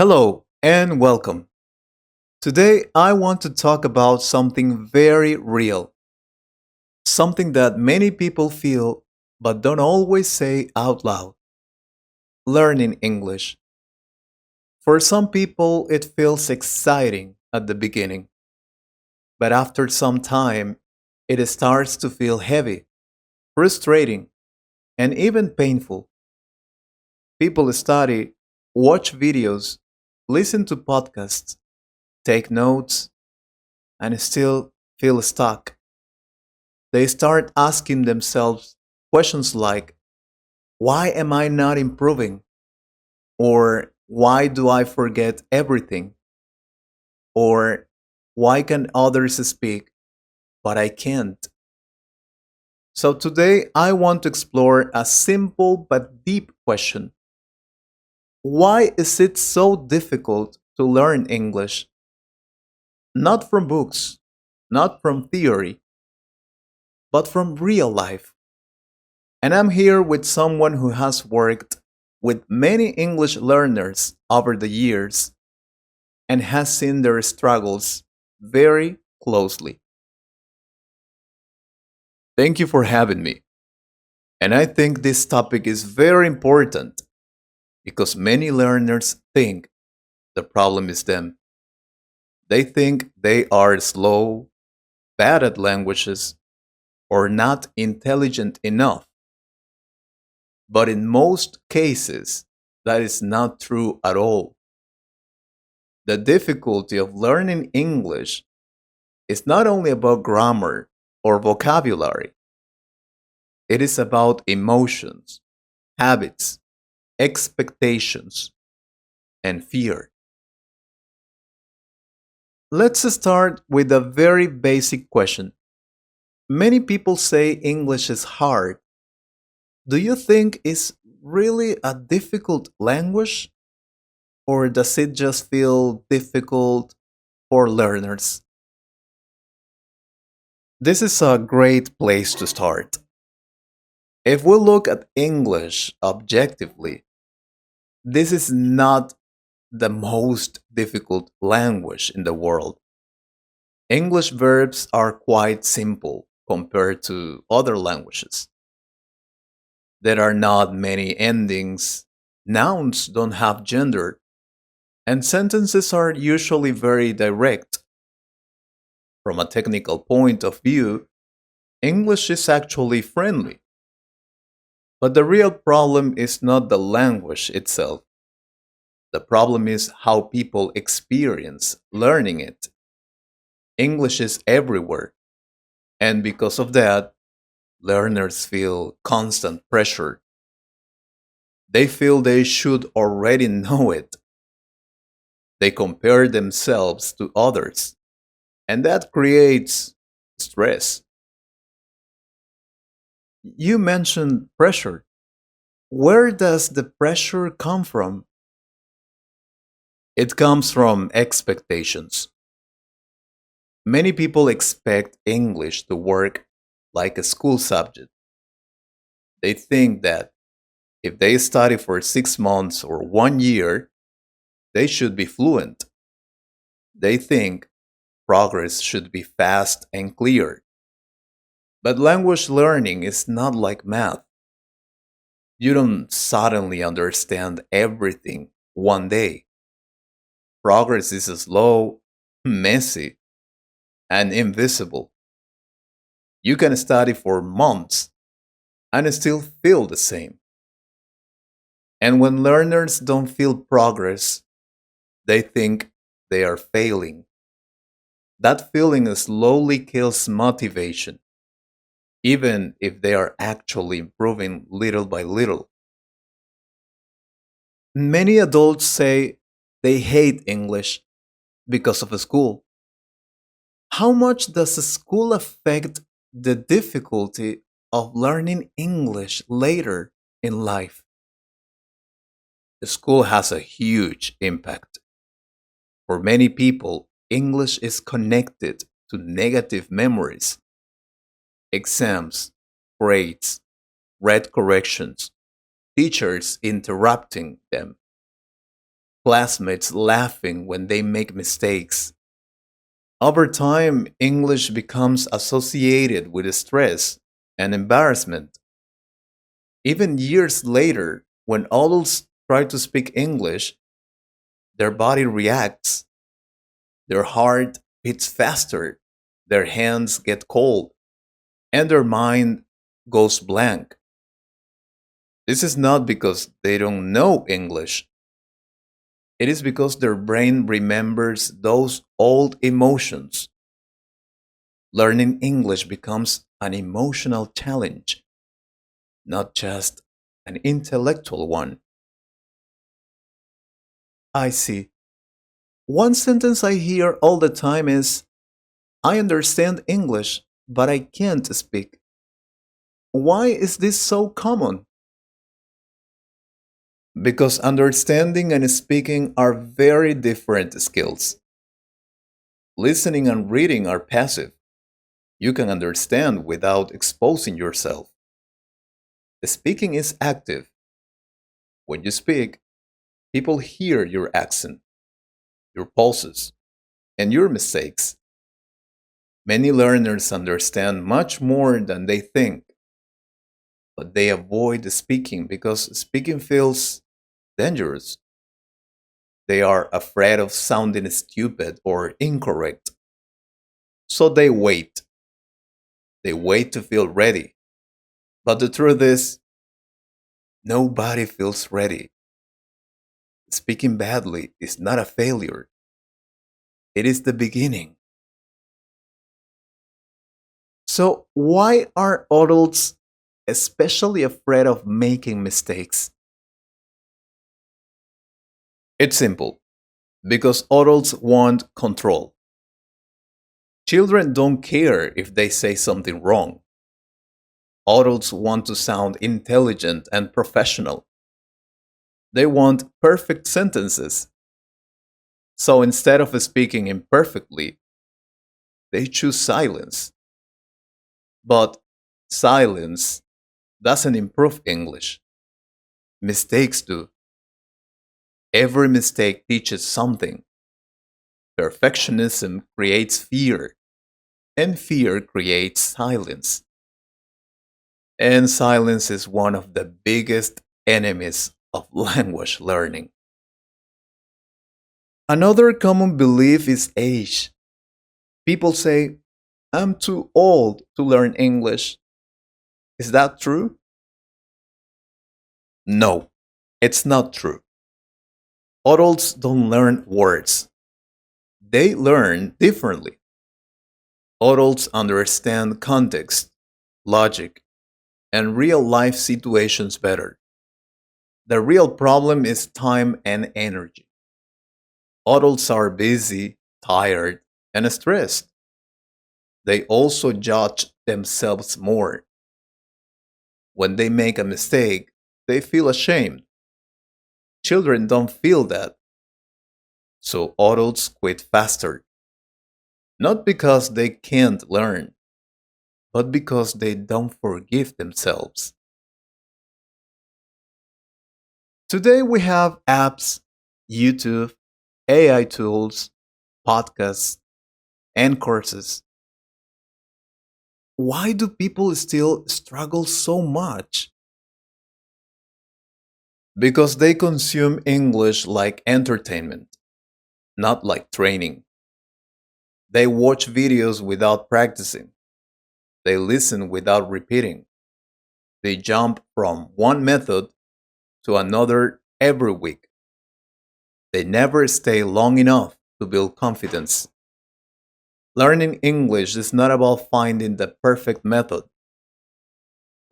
Hello and welcome. Today I want to talk about something very real, something that many people feel but don't always say out loud learning English. For some people, it feels exciting at the beginning, but after some time, it starts to feel heavy, frustrating, and even painful. People study, watch videos, listen to podcasts, take notes, and still feel stuck. They start asking themselves questions like, why am I not improving? Or why do I forget everything? Or why can others speak, but I can't? So today I want to explore a simple but deep question. Why is it so difficult to learn English? Not from books, not from theory, but from real life. And I'm here with someone who has worked with many English learners over the years and has seen their struggles very closely. Thank you for having me. And I think this topic is very important because many learners think the problem is them. They think they are slow, bad at languages, or not intelligent enough. But in most cases, that is not true at all. The difficulty of learning English is not only about grammar or vocabulary, it is about emotions, habits, expectations, and fear. Let's start with a very basic question. Many people say English is hard. Do you think it's really a difficult language, or does it just feel difficult for learners? This is a great place to start. If we look at English objectively, this is not the most difficult language in the world. English verbs are quite simple compared to other languages. There are not many endings, nouns don't have gender, and sentences are usually very direct. From a technical point of view, English is actually friendly. But the real problem is not the language itself. The problem is how people experience learning it. English is everywhere, and because of that, learners feel constant pressure. They feel they should already know it. They compare themselves to others, and that creates stress. You mentioned pressure. Where does the pressure come from? It comes from expectations. Many people expect English to work like a school subject. They think that if they study for 6 months or 1 year, they should be fluent. They think progress should be fast and clear. But language learning is not like math. You don't suddenly understand everything one day. Progress is slow, messy, and invisible. You can study for months and still feel the same. And when learners don't feel progress, they think they are failing. That feeling slowly kills motivation, even if they are actually improving little by little. Many adults say they hate English because of school. How much does school affect the difficulty of learning English later in life? School has a huge impact. For many people, English is connected to negative memories, exams, grades, red corrections, teachers interrupting them. classmates laughing when they make mistakes. Over time, English becomes associated with stress and embarrassment. Even years later, when adults try to speak English, their body reacts, their heart beats faster, their hands get cold, and their mind goes blank. This is not because they don't know English, it is because their brain remembers those old emotions. Learning English becomes an emotional challenge, not just an intellectual one. I see. One sentence I hear all the time is, I understand English, but I can't speak. Why is this so common? Because understanding and speaking are very different skills. Listening and reading are passive. You can understand without exposing yourself. Speaking is active. When you speak, people hear your accent, your pulses, and your mistakes. Many learners understand much more than they think, but they avoid speaking because speaking feels dangerous. They are afraid of sounding stupid or incorrect. So they wait. They wait to feel ready. But the truth is, nobody feels ready. Speaking badly is not a failure, it is the beginning. So, why are adults especially afraid of making mistakes? It's simple because adults want control. Children don't care if they say something wrong. Adults want to sound intelligent and professional. They want perfect sentences. So instead of speaking imperfectly, they choose silence. But silence doesn't improve English. Mistakes do. Every mistake teaches something. Perfectionism creates fear, and fear creates silence. And silence is one of the biggest enemies of language learning. Another common belief is age. People say, I'm too old to learn English. Is that true? No, it's not true. Adults don't learn words, they learn differently. Adults understand context, logic, and real life situations better. The real problem is time and energy. Adults are busy, tired, and stressed. They also judge themselves more. When they make a mistake, they feel ashamed. Children don't feel that, so adults quit faster. Not because they can't learn, but because they don't forgive themselves. Today we have apps, YouTube, AI tools, podcasts, and courses. Why do people still struggle so much? Because they consume English like entertainment, not like training. They watch videos without practicing. They listen without repeating. They jump from one method to another every week. They never stay long enough to build confidence. Learning English is not about finding the perfect method.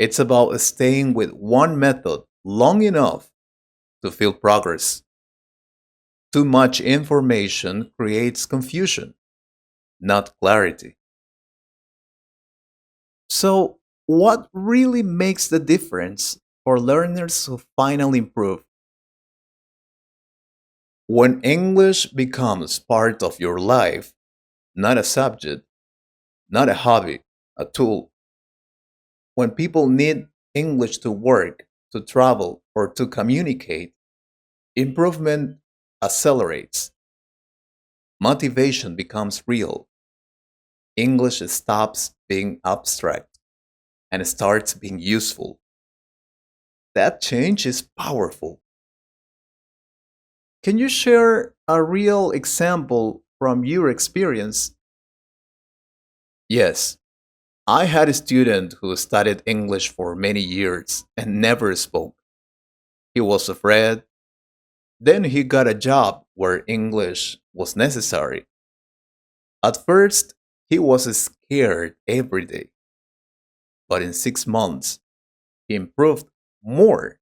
It's about staying with one method long enough to feel progress. Too much information creates confusion, not clarity. So, what really makes the difference for learners who finally improve? When English becomes part of your life, not a subject, not a hobby, a tool. When people need English to work, to travel, or to communicate, improvement accelerates. Motivation becomes real. English stops being abstract and starts being useful. That change is powerful. Can you share a real example from your experience? Yes, I had a student who studied English for many years and never spoke. He was afraid. Then he got a job where English was necessary. At first, he was scared every day, but in 6 months, he improved more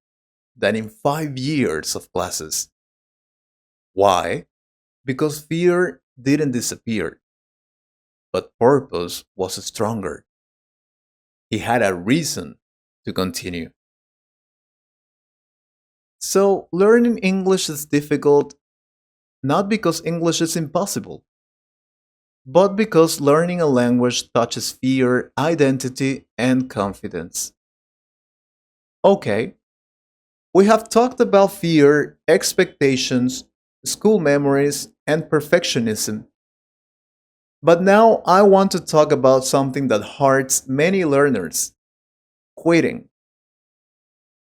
than in 5 years of classes. Why? Because fear didn't disappear, but purpose was stronger. He had a reason to continue. So, learning English is difficult not because English is impossible, but because learning a language touches fear, identity, and confidence. Okay, we have talked about fear, expectations, school memories, and perfectionism. But now I want to talk about something that hurts many learners: quitting.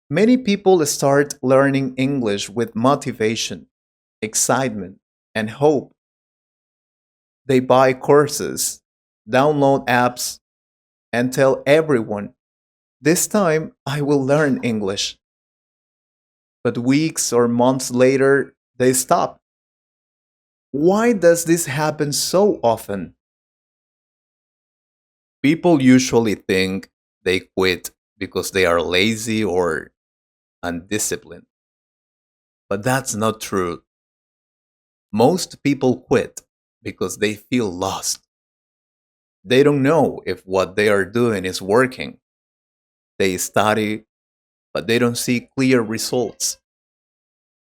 Many people start learning English with motivation, excitement, and hope. They buy courses, download apps, and tell everyone, this time I will learn English. But weeks or months later, they stop. Why does this happen so often? People usually think they quit because they are lazy or undisciplined. But that's not true. Most people quit because they feel lost. They don't know if what they are doing is working. They study, but they don't see clear results.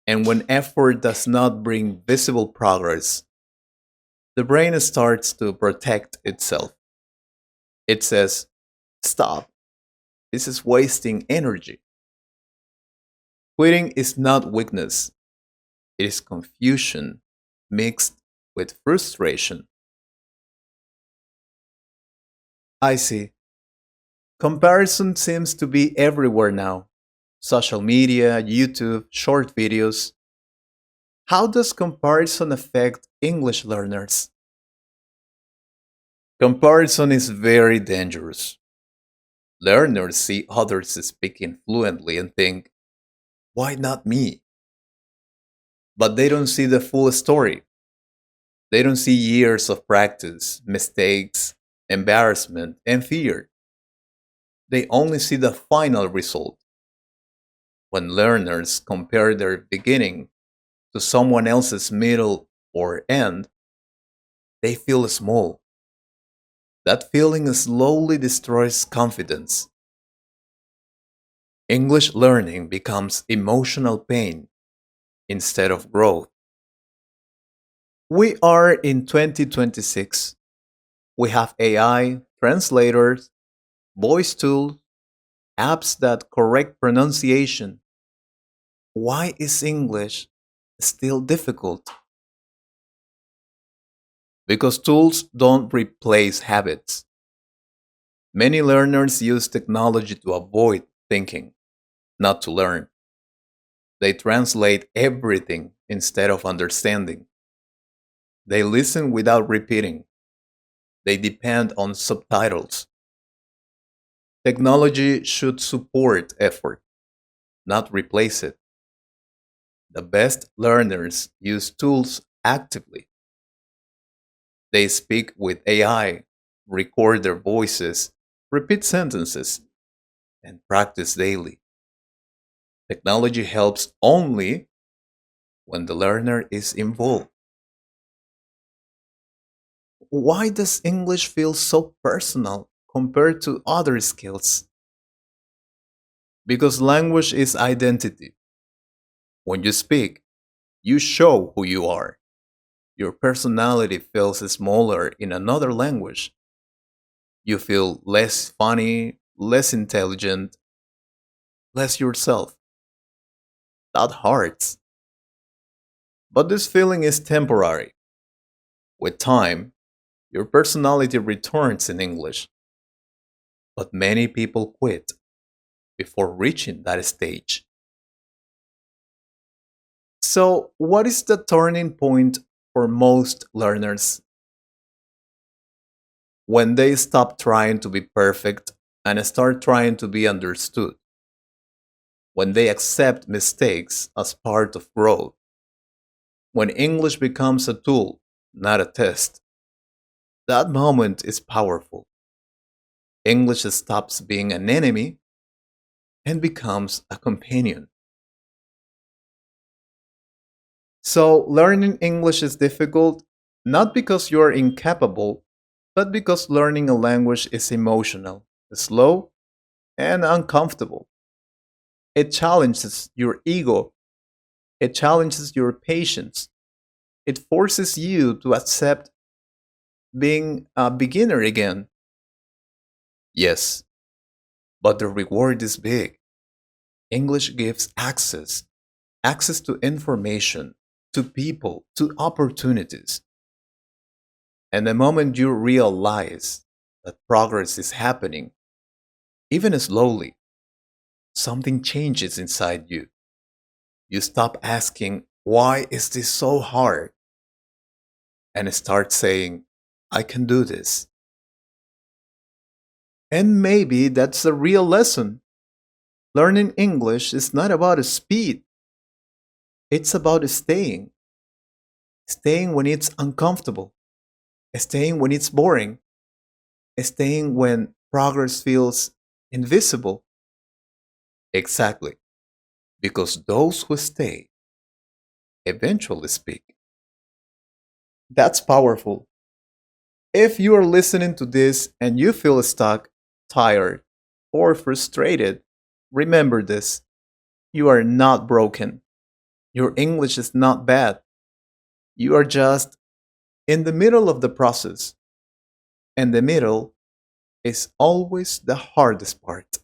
And when effort does not bring visible progress, the brain starts to protect itself. It says, stop, this is wasting energy. Quitting is not weakness, it is confusion mixed with frustration. I see. Comparison seems to be everywhere now: social media, YouTube, short videos. How does comparison affect English learners? Comparison is very dangerous. Learners see others speaking fluently and think, why not me? But they don't see the full story. They don't see years of practice, mistakes, embarrassment, and fear. They only see the final result. When learners compare their beginning to someone else's middle or end, they feel small. That feeling slowly destroys confidence. English learning becomes emotional pain instead of growth. We are in 2026. We have AI, translators, voice tools, apps that correct pronunciation. Why is English still difficult? Because tools don't replace habits. Many learners use technology to avoid thinking, not to learn. They translate everything instead of understanding. They listen without repeating. They depend on subtitles. Technology should support effort, not replace it. The best learners use tools actively. They speak with AI, record their voices, repeat sentences, and practice daily. Technology helps only when the learner is involved. Why does English feel so personal compared to other skills? Because language is identity. When you speak, you show who you are. Your personality feels smaller in another language. You feel less funny, less intelligent, less yourself. That hurts. But this feeling is temporary. With time, your personality returns in English, but many people quit before reaching that stage. So, what is the turning point for most learners? When they stop trying to be perfect and start trying to be understood, when they accept mistakes as part of growth, when English becomes a tool, not a test, that moment is powerful. English stops being an enemy and becomes a companion. So, learning English is difficult not because you are incapable, but because learning a language is emotional, slow, and uncomfortable. It challenges your ego, it challenges your patience, it forces you to accept being a beginner again. Yes, but the reward is big. English gives access to information, to people, to opportunities. And the moment you realize that progress is happening, even slowly, something changes inside you. You stop asking, why is this so hard? And start saying, I can do this. And maybe that's the real lesson. Learning English is not about speed, it's about staying. Staying when it's uncomfortable, staying when it's boring, staying when progress feels invisible. Exactly, because those who stay eventually speak. That's powerful. If you are listening to this and you feel stuck, tired, or frustrated, remember this. You are not broken. Your English is not bad. You are just in the middle of the process, and the middle is always the hardest part.